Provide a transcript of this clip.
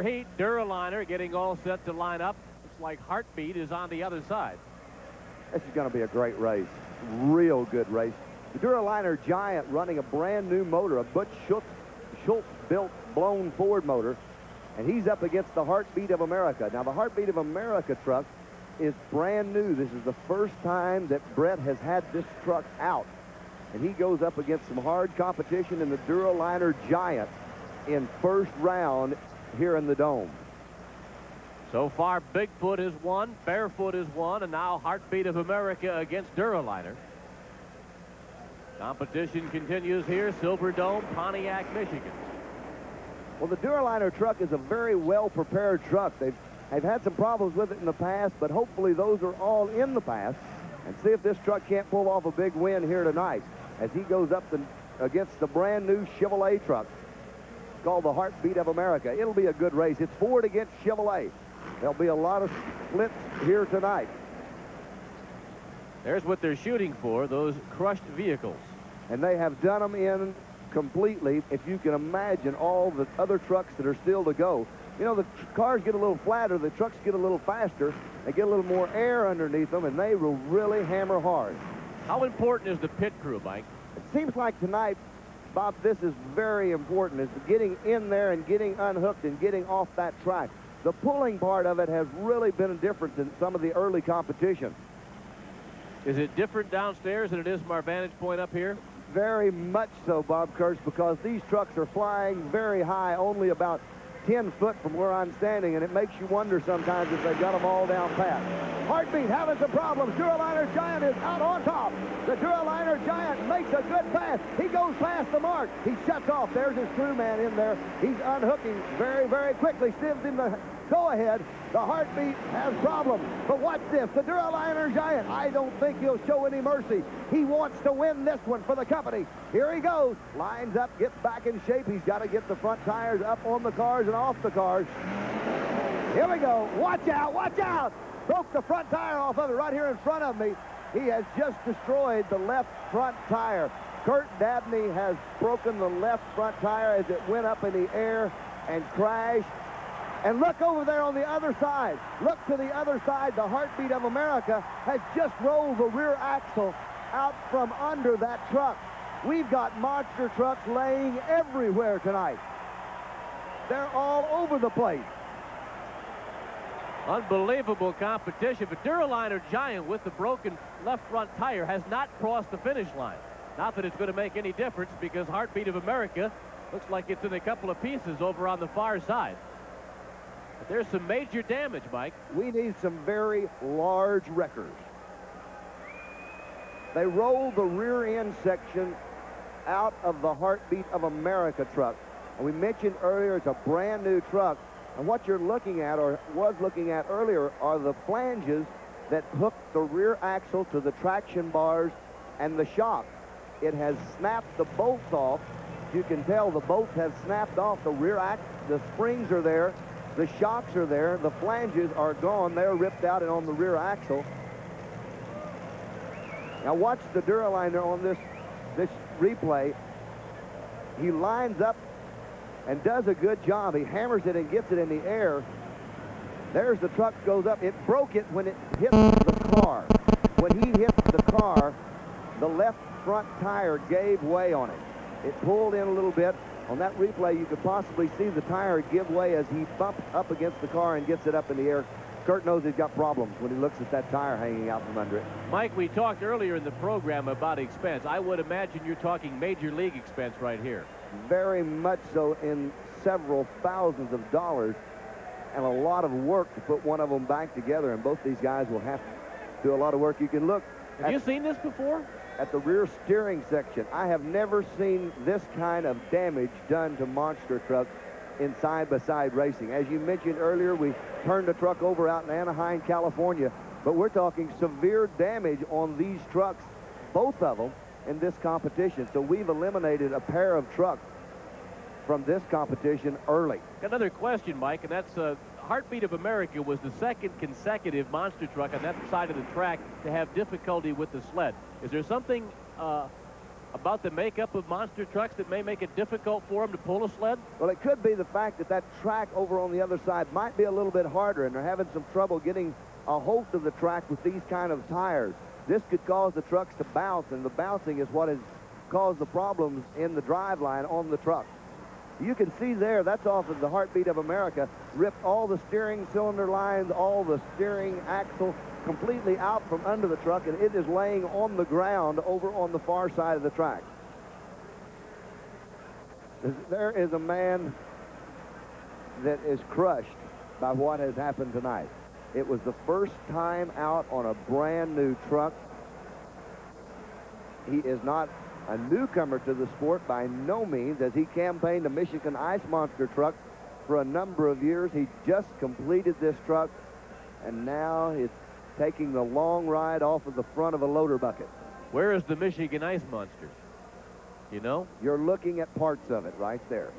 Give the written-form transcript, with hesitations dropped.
heat. Duraliner getting all set to line up. Looks like Heartbeat is on the other side. This is going to be a great race. Real good race. The Duraliner Giant running a brand new motor, a Butch Schultz built blown Ford motor, and he's up against the Heartbeat of America. Now, the Heartbeat of America truck is brand new. This is the first time that Brett has had this truck out, and he goes up against some hard competition in the Duraliner Giant in first round here in the Dome. So far, Bigfoot has won, Barefoot has won, and now Heartbeat of America against Duraliner. Competition continues here, Silver Dome, Pontiac, Michigan. Well, the Duraliner truck is a very well-prepared truck. They've had some problems with it in the past, but hopefully those are all in the past. And see if this truck can't pull off a big win here tonight as he goes up against the brand-new Chevrolet truck called the Heartbeat of America. It'll be a good race. It's Ford against Chevrolet. There'll be a lot of splits here tonight. There's what they're shooting for, those crushed vehicles. And they have done them in completely. If you can imagine all the other trucks that are still to go. You know, the cars get a little flatter, the trucks get a little faster, they get a little more air underneath them, and they will really hammer hard. How important is the pit crew, Mike? It seems like tonight, Bob, this is very important, is getting in there and getting unhooked and getting off that track. The pulling part of it has really been different than some of the early competition. Is it different downstairs than it is from our vantage point up here? Very much so, Bob Kurtz, because these trucks are flying very high, only about 10 foot from where I'm standing, and it makes you wonder sometimes if they've got them all down pat. Heartbeat having some problems. Duraliner Giant is out on top. The Duraliner Giant makes a good pass. He goes past the mark. He shuts off. There's his crewman in there. He's unhooking very, very quickly. Stives him the go-ahead. The Heartbeat has problems. But watch this. The Duraliner Giant, I don't think he'll show any mercy. He wants to win this one for the company. Here he goes. Lines up, gets back in shape. He's got to get the front tires up on the cars and off the cars. Here we go. Watch out. Watch out. Broke the front tire off of it right here in front of me. He has just destroyed the left front tire. Kurt Dabney has broken the left front tire as it went up in the air and crashed. And look over there on the other side. Look to the other side. The Heartbeat of America has just rolled the rear axle out from under that truck. We've got monster trucks laying everywhere tonight. They're all over the place. Unbelievable competition, but Duraliner Giant with the broken left front tire has not crossed the finish line. Not that it's going to make any difference because Heartbeat of America looks like it's in a couple of pieces over on the far side. But there's some major damage, Mike. We need some very large wreckers. They rolled the rear end section out of the Heartbeat of America truck. And we mentioned earlier it's a brand new truck. And what you're looking at, or was looking at earlier, are the flanges that hook the rear axle to the traction bars and the shock. It has snapped the bolts off. You can tell the bolts have snapped off the rear axle. The springs are there. The shocks are there. The flanges are gone. They're ripped out and on the rear axle. Now watch the Duraliner on this replay. He lines up and does a good job. He hammers it and gets it in the air. There's the truck goes up. It broke it when it hit the car. When he hit the car, the left front tire gave way on it. It pulled in a little bit. On that replay, you could possibly see the tire give way as he bumps up against the car and gets it up in the air. Kurt knows he's got problems when he looks at that tire hanging out from under it. Mike, we talked earlier in the program about expense. I would imagine you're talking major league expense right here. Very much so, in several thousands of dollars and a lot of work to put one of them back together, and both these guys will have to do a lot of work. You can look. Have you seen this before? At the rear steering section. I have never seen this kind of damage done to monster trucks in side-by-side racing. As you mentioned earlier, we turned the truck over out in Anaheim, California, but we're talking severe damage on these trucks, both of them, in this competition. So we've eliminated a pair of trucks from this competition early. Got another question, Mike, and that's Heartbeat of America was the second consecutive monster truck on that side of the track to have difficulty with the sled. Is there something about the makeup of monster trucks that may make it difficult for them to pull a sled? Well, it could be the fact that that track over on the other side might be a little bit harder, and they're having some trouble getting a hold of the track with these kind of tires. This could cause the trucks to bounce, and the bouncing is what has caused the problems in the drive line on the truck. You can see there, that's off of the Heartbeat of America, ripped all the steering cylinder lines, all the steering axle completely out from under the truck, and it is laying on the ground over on the far side of the track. There is a man that is crushed by what has happened tonight. It was the first time out on a brand new truck. He is not a newcomer to the sport by no means, as he campaigned a Michigan Ice Monster truck for a number of years. He just completed this truck, and now it's taking the long ride off of the front of a loader bucket. Where is the Michigan Ice Monster? You know? You're looking at parts of it right there.